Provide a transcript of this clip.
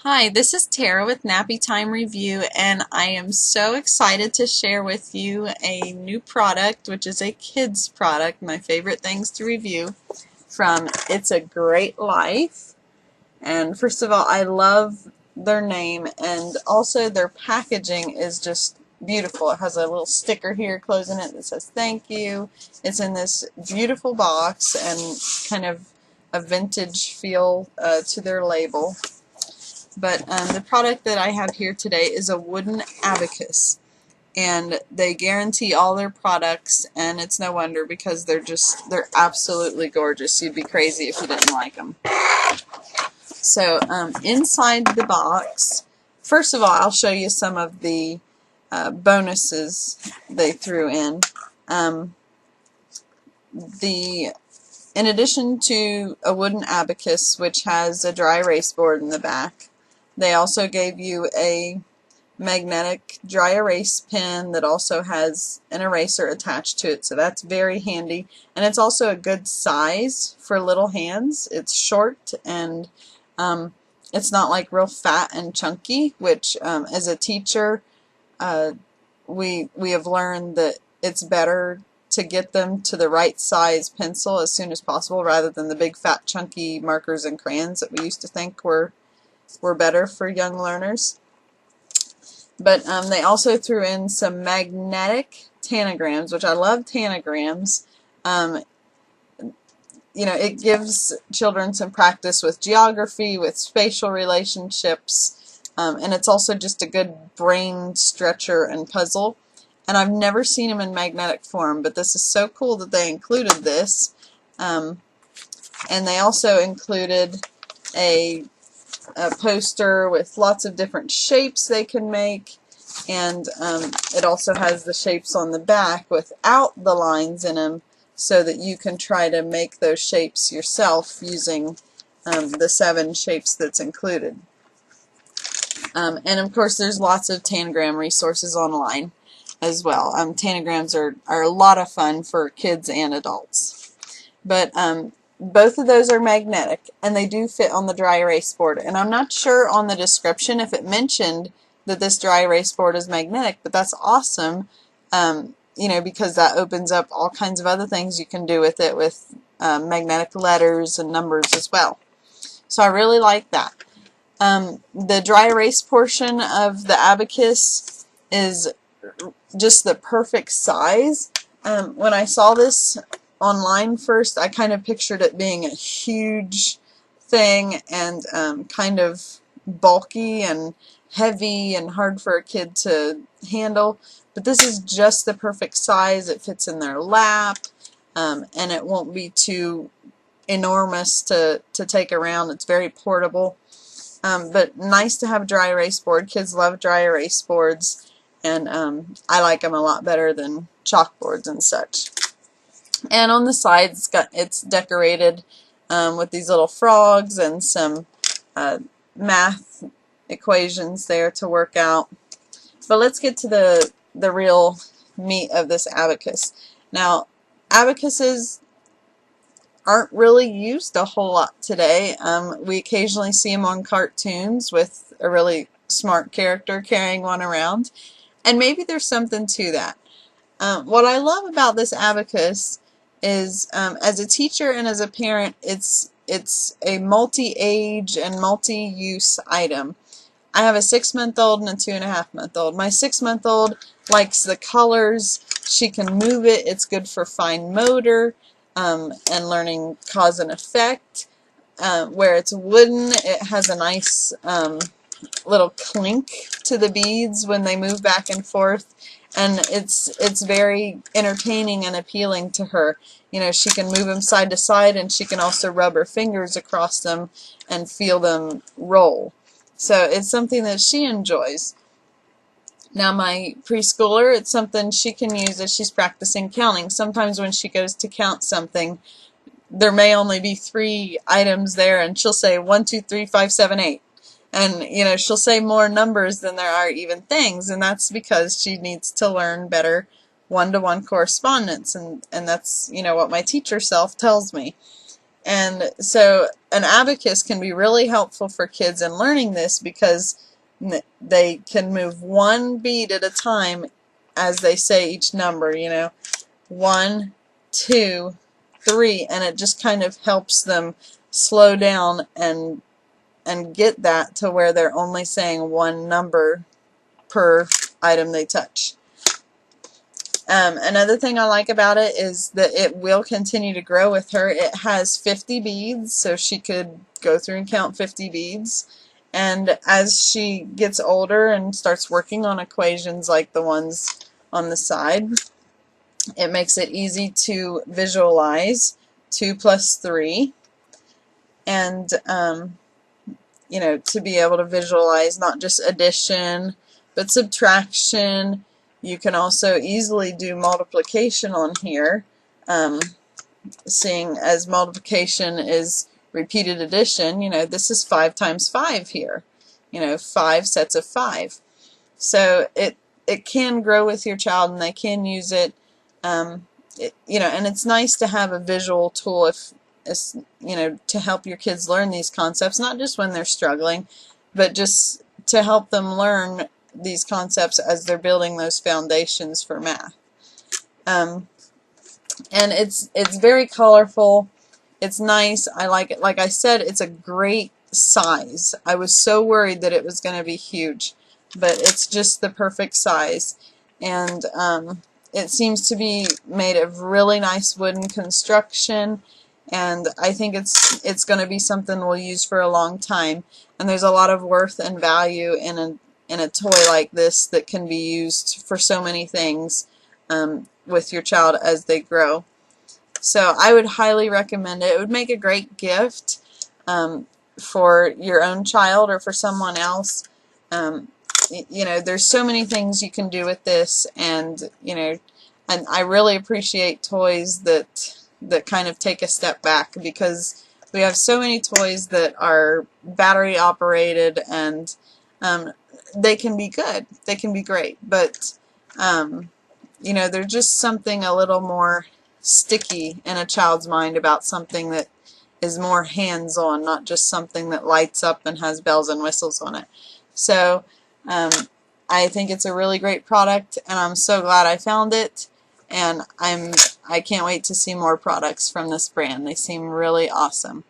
Hi, this is Tara with Nappytime Review, and I am so excited to share with you a new product, which is a kids product, my favorite things to review, from It's a Great Life. And first of all, I love their name, and also their packaging is just beautiful. It has a little sticker here closing it that says thank you. It's in this beautiful box and kind of a vintage feel to their label. But the product that I have here today is a wooden abacus, and they guarantee all their products, and it's no wonder because they're absolutely gorgeous. You'd be crazy if you didn't like them. So inside the box, first of all, I'll show you some of the bonuses they threw in. In addition to a wooden abacus, which has a dry erase board in the back, they also gave you a magnetic dry erase pen that also has an eraser attached to it, so that's very handy. And it's also a good size for little hands. It's short and it's not like real fat and chunky, which as a teacher we have learned that it's better to get them to the right size pencil as soon as possible rather than the big fat chunky markers and crayons that we used to think were better for young learners. But they also threw in some magnetic tanagrams, which I love tanagrams. It gives children some practice with geography, with spatial relationships, and it's also just a good brain stretcher and puzzle. And I've never seen them in magnetic form, but this is so cool that they included this. And they also included a poster with lots of different shapes they can make, and it also has the shapes on the back without the lines in them, so that you can try to make those shapes yourself using the 7 shapes that's included. And of course there's lots of tanagram resources online as well. Tanagrams are a lot of fun for kids and adults. But both of those are magnetic, and they do fit on the dry erase board. And I'm not sure on the description if it mentioned that this dry erase board is magnetic, but that's awesome, because that opens up all kinds of other things you can do with it, with magnetic letters and numbers as well. So I really like that. The dry erase portion of the abacus is just the perfect size. When I saw this online first, I kind of pictured it being a huge thing and kind of bulky and heavy and hard for a kid to handle, but this is just the perfect size. It fits in their lap, and it won't be too enormous to take around. It's very portable, but nice to have a dry erase board. Kids love dry erase boards, and I like them a lot better than chalkboards and such. And on the sides, it's decorated with these little frogs and some math equations there to work out. But let's get to the real meat of this abacus. Now, abacuses aren't really used a whole lot today. We occasionally see them on cartoons with a really smart character carrying one around, and maybe there's something to that. What I love about this abacus is, as a teacher and as a parent, it's a multi-age and multi-use item. I have a 6-month-old and a 2.5-month-old. My 6-month-old likes the colors. She can move it. It's good for fine motor and learning cause and effect. Where it's wooden, it has a nice little clink to the beads when they move back and forth, and it's very entertaining and appealing to her. She can move them side to side, and she can also rub her fingers across them and feel them roll. So it's something that she enjoys. Now my preschooler, it's something she can use as she's practicing counting. Sometimes when she goes to count something, there may only be 3 items there, and she'll say 1, 2, 3, 5, 7, 8. And she'll say more numbers than there are even things, and that's because she needs to learn better one-to-one correspondence, and that's what my teacher self tells me. And so an abacus can be really helpful for kids in learning this because they can move one bead at a time as they say each number, you know, 1, 2, 3, and it just kind of helps them slow down and get that to where they're only saying one number per item they touch. Another thing I like about it is that it will continue to grow with her. It has 50 beads, so she could go through and count 50 beads. And as she gets older and starts working on equations like the ones on the side, it makes it easy to visualize 2 plus 3, and you know, to be able to visualize not just addition but subtraction. You can also easily do multiplication on here, seeing as multiplication is repeated addition. You know, this is 5 times 5 here. You know, 5 sets of 5. So it can grow with your child, and they can use it. You know, and it's nice to have a visual tool if you know, to help your kids learn these concepts, not just when they're struggling, but just to help them learn these concepts as they're building those foundations for math. And it's very colorful. It's nice. I like it. Like I said, it's a great size. I was so worried that it was going to be huge, but it's just the perfect size. And it seems to be made of really nice wooden construction, and I think it's going to be something we'll use for a long time. And there's a lot of worth and value in a toy like this that can be used for so many things with your child as they grow. So I would highly recommend it. It would make a great gift for your own child or for someone else. You know, there's so many things you can do with this, and you know, and I really appreciate toys that kind of take a step back, because we have so many toys that are battery operated, and they can be good, they can be great, but you know, there's just something a little more sticky in a child's mind about something that is more hands-on, not just something that lights up and has bells and whistles on it. So I think it's a really great product, and I'm so glad I found it, and I can't wait to see more products from this brand. They seem really awesome.